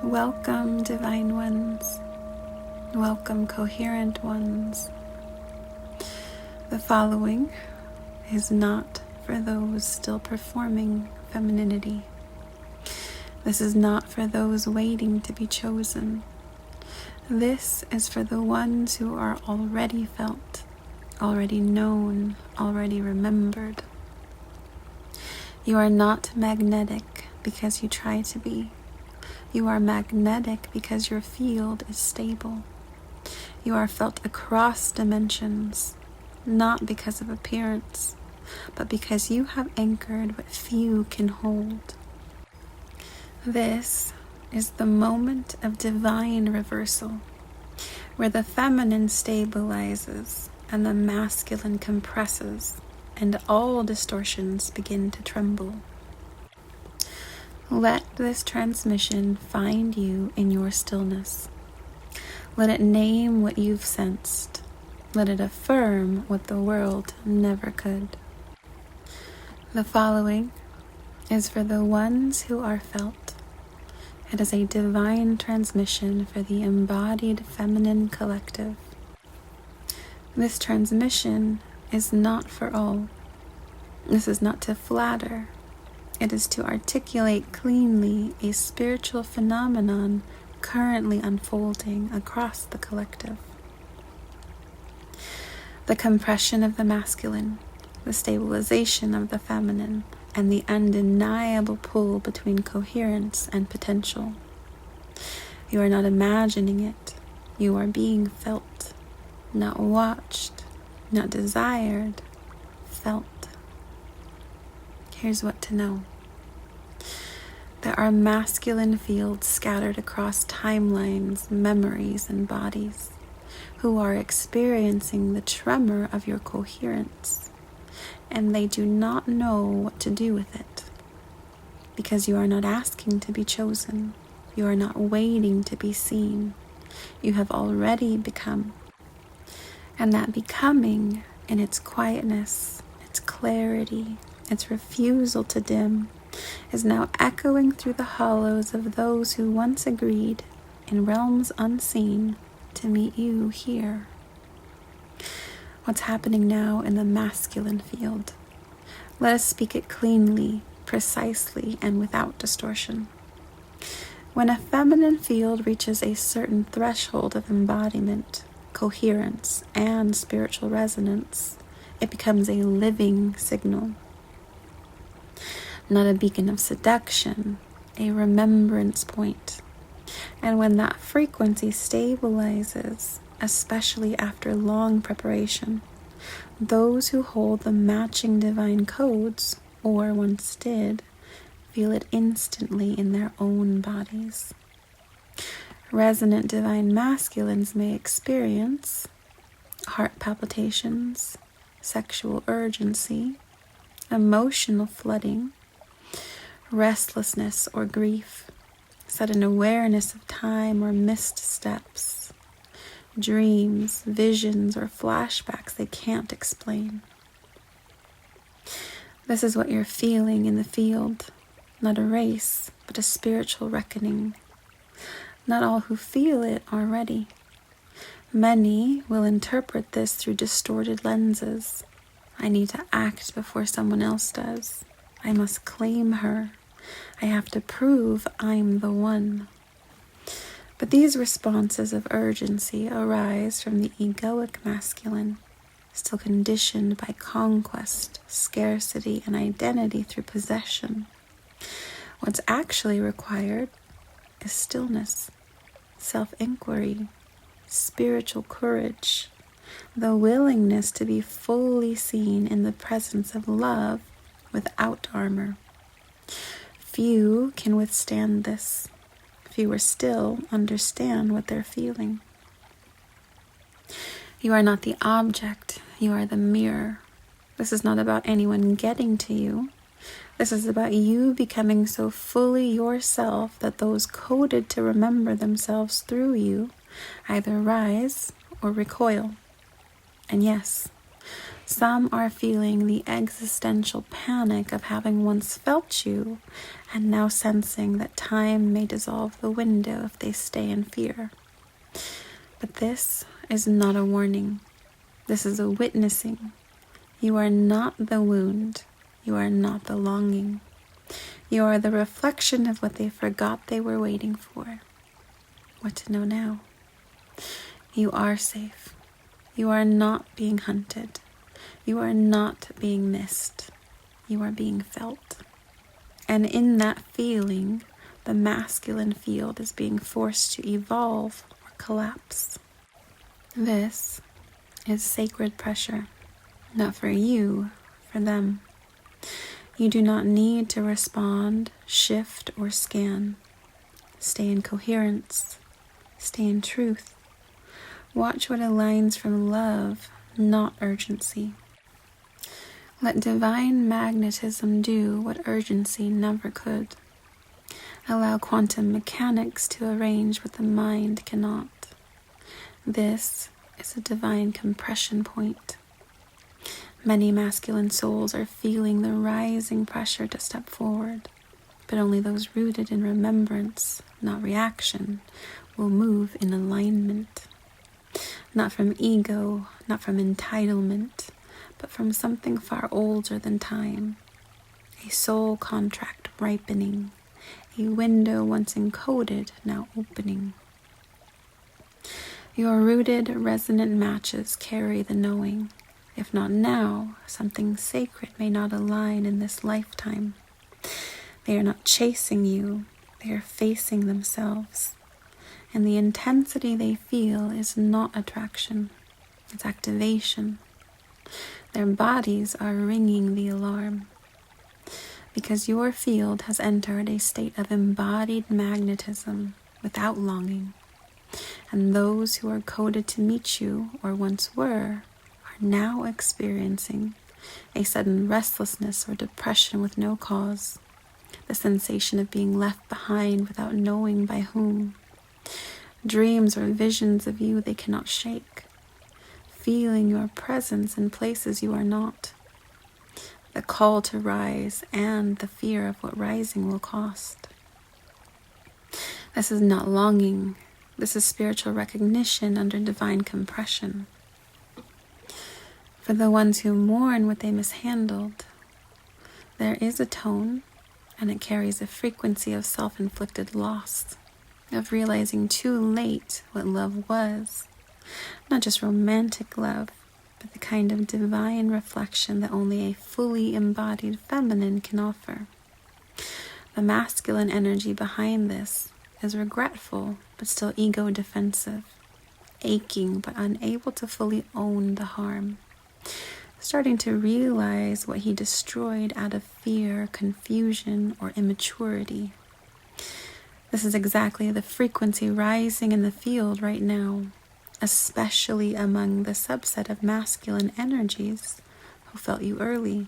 Welcome, divine ones. Welcome, coherent ones. The following is not for those still performing femininity. This is not for those waiting to be chosen. This is for the ones who are already felt, already known, already remembered. You are not magnetic because you try to be. You are magnetic because your field is stable. You are felt across dimensions, not because of appearance, but because you have anchored what few can hold. This is the moment of divine reversal, where the feminine stabilizes and the masculine compresses, and all distortions begin to tremble. Let this transmission find you in your stillness. Let it name what you've sensed. Let it affirm what the world never could. The following is for the ones who are felt. It is a divine transmission for the embodied feminine collective. This transmission is not for all. This is not to flatter. It is to articulate cleanly a spiritual phenomenon currently unfolding across the collective. The compression of the masculine, the stabilization of the feminine, and the undeniable pull between coherence and potential. You are not imagining it. You are being felt, not watched, not desired, felt. Here's what to know. There are masculine fields scattered across timelines, memories, and bodies who are experiencing the tremor of your coherence, and they do not know what to do with it because you are not asking to be chosen. You are not waiting to be seen. You have already become. And that becoming, in its quietness, its clarity, its refusal to dim, is now echoing through the hollows of those who once agreed, in realms unseen, to meet you here. What's happening now in the masculine field? Let us speak it cleanly, precisely, and without distortion. When a feminine field reaches a certain threshold of embodiment, coherence, and spiritual resonance, it becomes a living signal. Not a beacon of seduction, a remembrance point. And when that frequency stabilizes, especially after long preparation, those who hold the matching divine codes, or once did, feel it instantly in their own bodies. Resonant divine masculines may experience heart palpitations, sexual urgency, emotional flooding, restlessness or grief, sudden awareness of time or missed steps, dreams, visions, or flashbacks they can't explain. This is what you're feeling in the field, not a race, but a spiritual reckoning. Not all who feel it are ready. Many will interpret this through distorted lenses. I need to act before someone else does. I must claim her. I have to prove I'm the one. But these responses of urgency arise from the egoic masculine, still conditioned by conquest, scarcity, and identity through possession. What's actually required is stillness, self-inquiry, spiritual courage, the willingness to be fully seen in the presence of love without armor. Few can withstand this. Fewer still understand what they're feeling. You are not the object, you are the mirror. This is not about anyone getting to you. This is about you becoming so fully yourself that those coded to remember themselves through you either rise or recoil. And yes, Some are feeling the existential panic of having once felt you and now sensing that time may dissolve the window if they stay in fear. But this is not a warning. This is a witnessing. You are not the wound. You are not the longing. You are the reflection of what they forgot they were waiting for. What to know now? You are safe. You are not being hunted. You are not being missed. You are being felt. And in that feeling, the masculine field is being forced to evolve or collapse. This is sacred pressure, not for you, for them. You do not need to respond, shift, or scan. Stay in coherence. Stay in truth. Watch what aligns from love, not urgency. Let divine magnetism do what urgency never could. Allow quantum mechanics to arrange what the mind cannot. This is a divine compression point. Many masculine souls are feeling the rising pressure to step forward, but only those rooted in remembrance, not reaction, will move in alignment. Not from ego, not from entitlement, but from something far older than time. A soul contract ripening, a window once encoded, now opening. Your rooted, resonant matches carry the knowing. If not now, something sacred may not align in this lifetime. They are not chasing you, they are facing themselves. And the intensity they feel is not attraction, it's activation. Their bodies are ringing the alarm. Because your field has entered a state of embodied magnetism without longing. And those who are coded to meet you, or once were, are now experiencing a sudden restlessness or depression with no cause. The sensation of being left behind without knowing by whom. Dreams or visions of you they cannot shake. Feeling your presence in places you are not. The call to rise and the fear of what rising will cost. This is not longing. This is spiritual recognition under divine compression. For the ones who mourn what they mishandled, there is a tone, and it carries a frequency of self-inflicted loss, of realizing too late what love was. Not just romantic love, but the kind of divine reflection that only a fully embodied feminine can offer. The masculine energy behind this is regretful, but still ego defensive, aching but unable to fully own the harm, starting to realize what he destroyed out of fear, confusion, or immaturity. This is exactly the frequency rising in the field right now, especially among the subset of masculine energies who felt you early.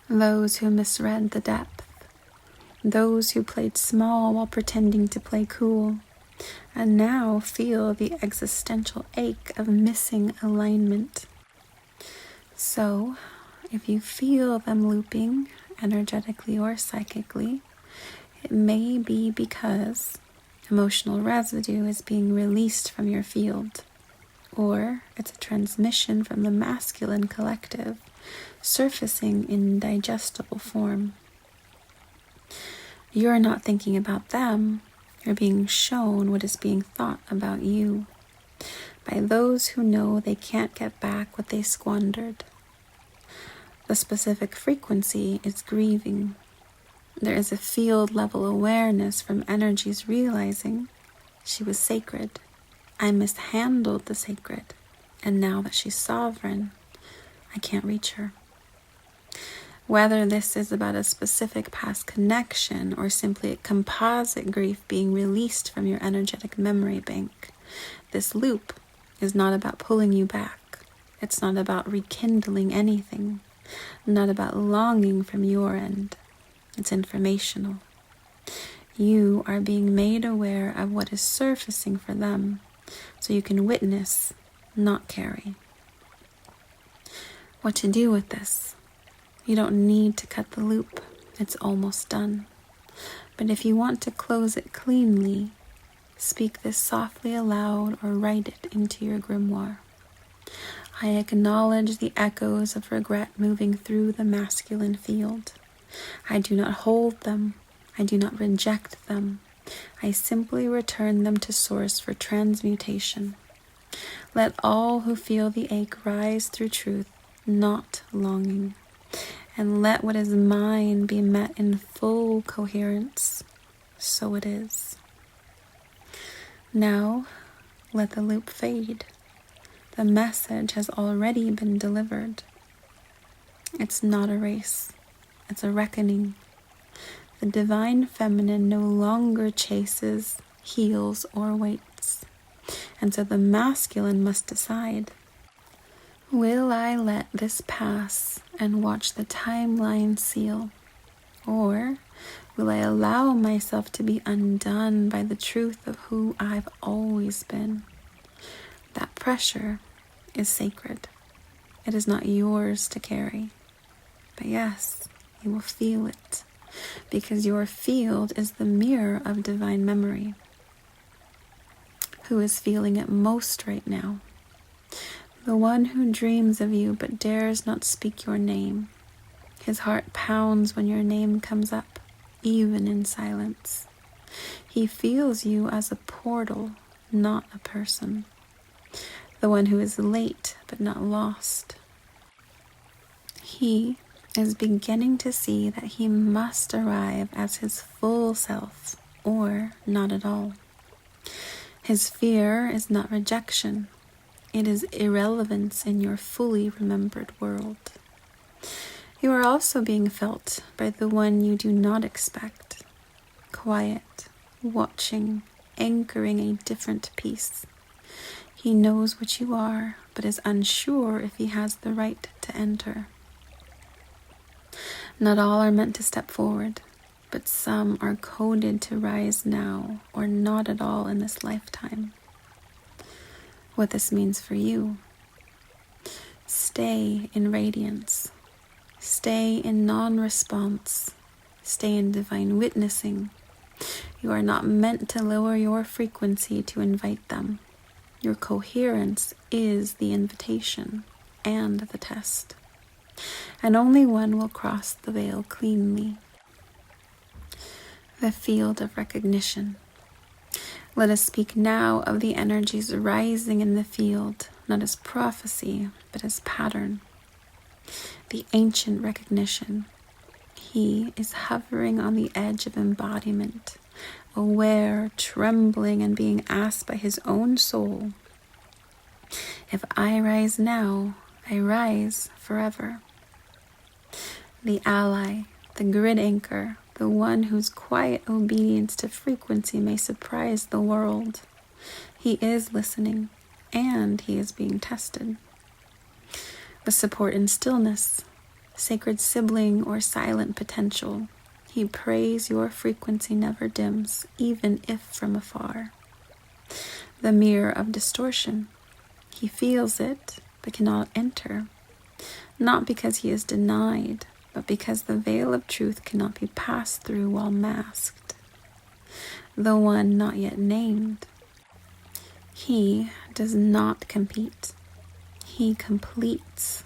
Those who misread the depth. Those who played small while pretending to play cool, and now feel the existential ache of missing alignment. So, if you feel them looping, energetically or psychically, it may be because emotional residue is being released from your field, or it's a transmission from the masculine collective, surfacing in digestible form. You're not thinking about them, you're being shown what is being thought about you by those who know they can't get back what they squandered. The specific frequency is grieving. There is a field-level awareness from energies realizing she was sacred. I mishandled the sacred, and now that she's sovereign, I can't reach her. Whether this is about a specific past connection or simply a composite grief being released from your energetic memory bank, this loop is not about pulling you back. It's not about rekindling anything, not about longing from your end. It's informational. You are being made aware of what is surfacing for them, so you can witness, not carry. what to do with this. You don't need to cut the loop. It's almost done. But if you want to close it cleanly, speak this softly aloud or write it into your grimoire. I acknowledge the echoes of regret moving through the masculine field. I do not hold them. I do not reject them. I simply return them to source for transmutation. Let all who feel the ache rise through truth, not longing. And let what is mine be met in full coherence. So it is. Now, let the loop fade. The message has already been delivered. It's not a race. It's a reckoning. The divine feminine no longer chases, heals, or waits. And so the masculine must decide. Will I let this pass and watch the timeline seal? Or will I allow myself to be undone by the truth of who I've always been? That pressure is sacred. It is not yours to carry. But yes, you will feel it, because your field is the mirror of divine memory. Who is feeling it most right now? The one who dreams of you but dares not speak your name. His heart pounds when your name comes up, even in silence. He feels you as a portal, not a person. The one who is late but not lost. He is beginning to see that he must arrive as his full self, or not at all. His fear is not rejection. It is irrelevance in your fully remembered world. You are also being felt by the one you do not expect. Quiet, watching, anchoring a different peace. He knows what you are, but is unsure if he has the right to enter. Not all are meant to step forward, but some are coded to rise now or not at all in this lifetime. What this means for you. Stay in radiance. Stay in non-response. Stay in divine witnessing. You are not meant to lower your frequency to invite them. Your coherence is the invitation and the test. And only one will cross the veil cleanly. The field of recognition. Let us speak now of the energies rising in the field, not as prophecy, but as pattern. The ancient recognition. He is hovering on the edge of embodiment, aware, trembling, and being asked by his own soul, if I rise now, I rise forever. The ally, the grid anchor, the one whose quiet obedience to frequency may surprise the world. He is listening, and he is being tested. The support in stillness, sacred sibling or silent potential. He prays your frequency never dims, even if from afar. The mirror of distortion. He feels it, but cannot enter. Not because he is denied, but because the veil of truth cannot be passed through while masked. The one not yet named. He does not compete. He completes.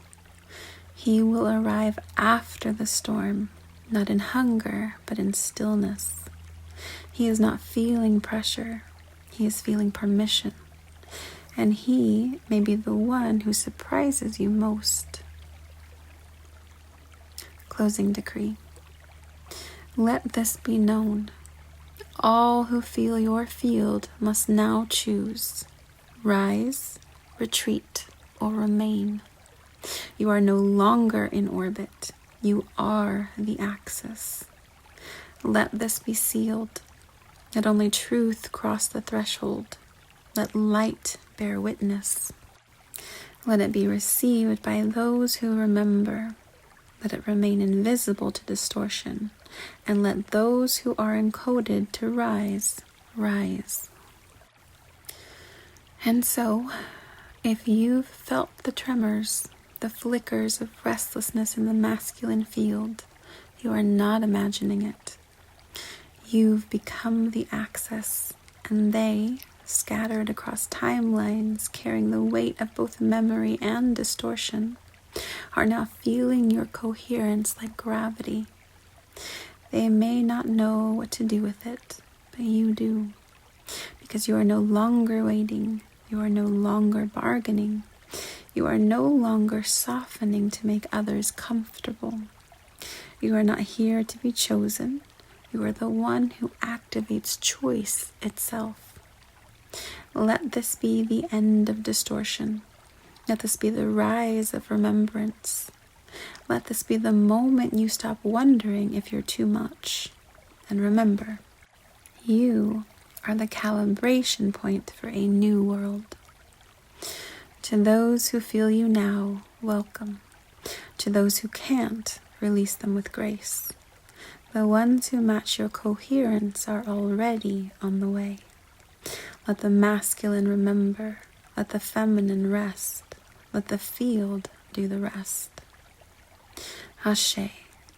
He will arrive after the storm, not in hunger, but in stillness. He is not feeling pressure. He is feeling permission. And he may be the one who surprises you most. Closing decree. Let this be known. All who feel your field must now choose. Rise, retreat, or remain. You are no longer in orbit. You are the axis. Let this be sealed. Let only truth cross the threshold. Let light bear witness. Let it be received by those who remember. Let it remain invisible to distortion, and let those who are encoded to rise, rise. And so, if you've felt the tremors, the flickers of restlessness in the masculine field. You are not imagining it. You've become the axis, and they, scattered across timelines, carrying the weight of both memory and distortion, are now feeling your coherence like gravity. They may not know what to do with it, but you do, because you are no longer waiting, you are no longer bargaining, you are no longer softening to make others comfortable. You are not here to be chosen. You are the one who activates choice itself. Let this be the end of distortion. Let this be the rise of remembrance. Let this be the moment you stop wondering if you're too much. And remember, you are the calibration point for a new world. To those who feel you now, welcome. To those who can't, release them with grace. The ones who match your coherence are already on the way. Let the masculine remember. Let the feminine rest. Let the field do the rest. Ashe,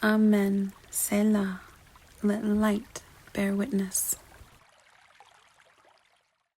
Amen, Selah. Let light bear witness.